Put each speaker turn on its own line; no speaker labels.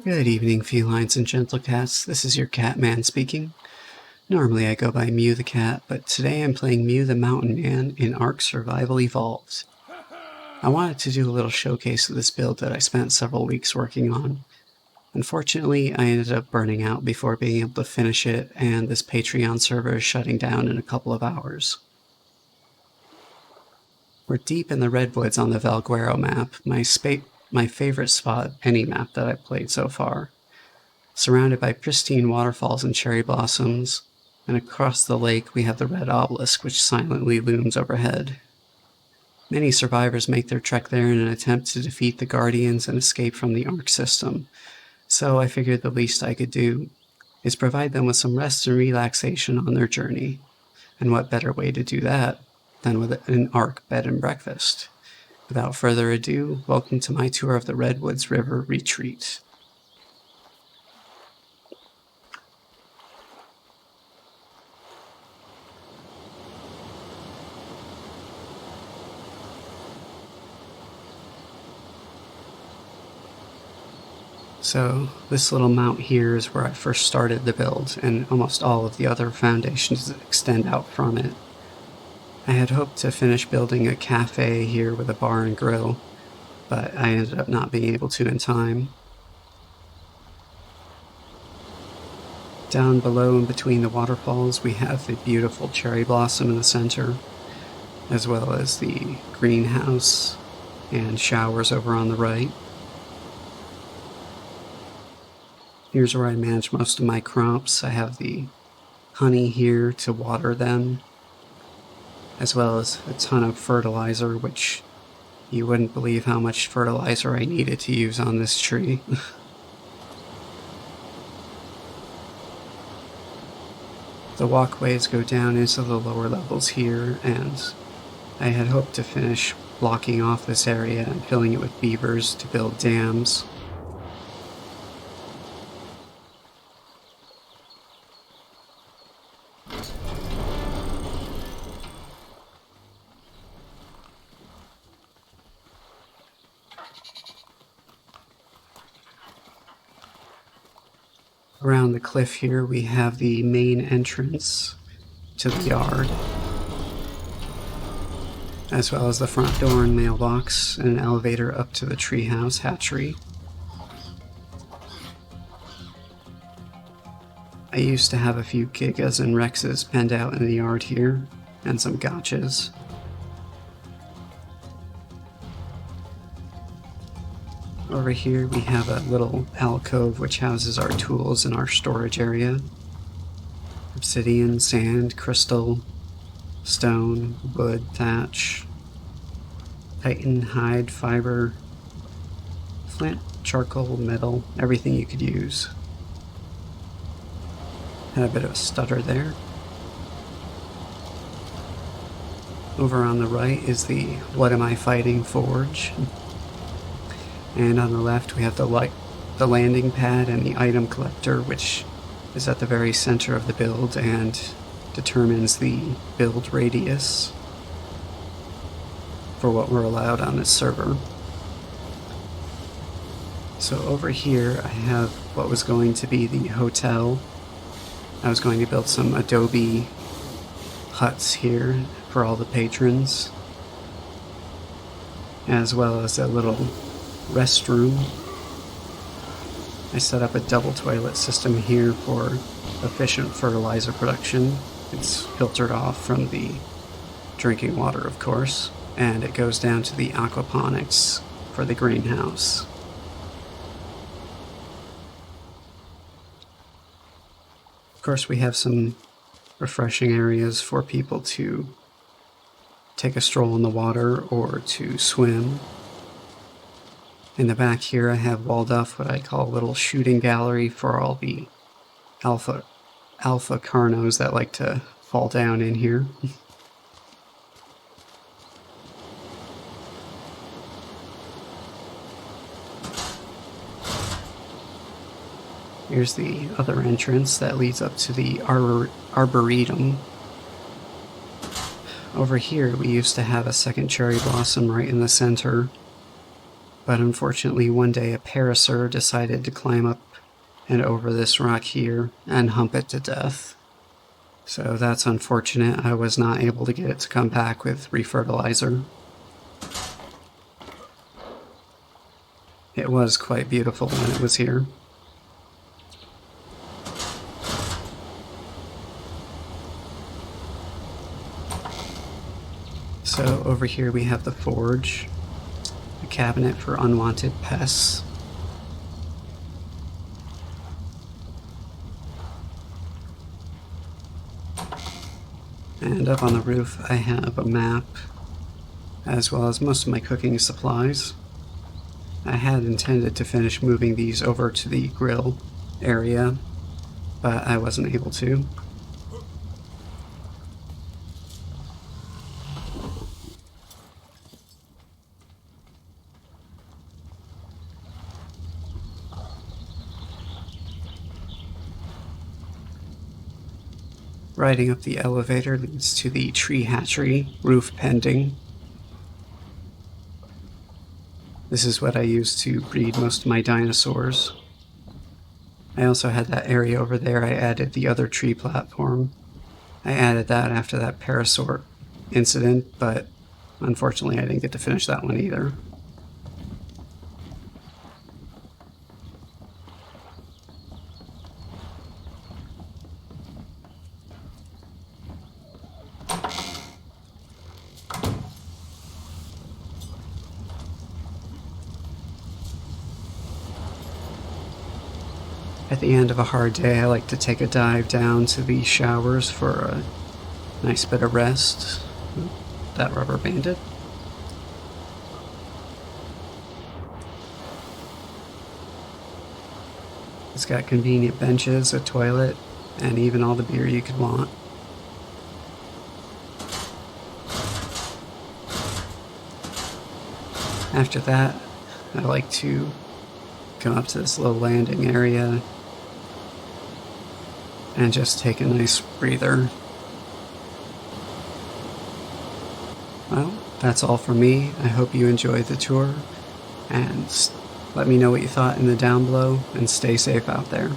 Good evening, felines and gentle cats. This is your cat man speaking. Normally I go by Mew the cat, but today I'm playing Mew the mountain man in ARK Survival Evolved. I wanted to do a little showcase of this build that I spent several weeks working on. Unfortunately, I ended up burning out before being able to finish it, and this Patreon server is shutting down in a couple of hours. We're deep in the Redwoods on the Valguero map, my favorite spot any map that I've played so far. Surrounded by pristine waterfalls and cherry blossoms, and across the lake we have the red obelisk which silently looms overhead. Many survivors make their trek there in an attempt to defeat the Guardians and escape from the ARK system, so I figured the least I could do is provide them with some rest and relaxation on their journey. And what better way to do that than with an ARK bed and breakfast? Without further ado, welcome to my tour of the Redwoods River Retreat. So this little mount here is where I first started the build, and almost all of the other foundations extend out from it. I had hoped to finish building a cafe here with a bar and grill, but I ended up not being able to in time. Down below and between the waterfalls we have the beautiful cherry blossom in the center, as well as the greenhouse and showers over on the right. Here's where I manage most of my crops. I have the honey here to water them, as well as a ton of fertilizer, which you wouldn't believe how much fertilizer I needed to use on this tree. The walkways go down into the lower levels here, and I had hoped to finish blocking off this area and filling it with beavers to build dams. Around the cliff here we have the main entrance to the yard, as well as the front door and mailbox, and an elevator up to the treehouse hatchery. I used to have a few Gigas and Rexes penned out in the yard here, and some gotchas. Over here we have a little alcove which houses our tools in our storage area. Obsidian, sand, crystal, stone, wood, thatch, chitin, hide, fiber, flint, charcoal, metal, everything you could use. Had a bit of a stutter there. Over on the right is the What Am I Fighting forge. And on the left we have the landing pad and the item collector, which is at the very center of the build and determines the build radius for what we're allowed on this server. So over here I have what was going to be the hotel. I was going to build some adobe huts here for all the patrons, as well as a little restroom. I set up a double toilet system here for efficient fertilizer production. It's filtered off from the drinking water, of course, and it goes down to the aquaponics for the greenhouse. Of course, we have some refreshing areas for people to take a stroll in the water or to swim. In the back here I have walled off what I call a little shooting gallery for all the alpha carnos that like to fall down in here. Here's the other entrance that leads up to the arboretum. Over here we used to have a second cherry blossom right in the center, But unfortunately, one day a parasaur decided to climb up and over this rock here and hump it to death. So that's unfortunate. I was not able to get it to come back with refertilizer. It was quite beautiful when it was here. So over here we have the forge, a cabinet for unwanted pests. And up on the roof I have a map, as well as most of my cooking supplies. I had intended to finish moving these over to the grill area, but I wasn't able to. Riding up the elevator leads to the tree hatchery, roof pending. This is what I use to breed most of my dinosaurs. I also had that area over there. I added the other tree platform. I added that after that parasaur incident, but unfortunately I didn't get to finish that one either. At the end of a hard day, I like to take a dive down to the showers for a nice bit of rest. That rubber banded. It's got convenient benches, a toilet, and even all the beer you could want. After that, I like to come up to this little landing area and just take a nice breather. Well, that's all from me. I hope you enjoyed the tour, and let me know what you thought in the down below, and stay safe out there.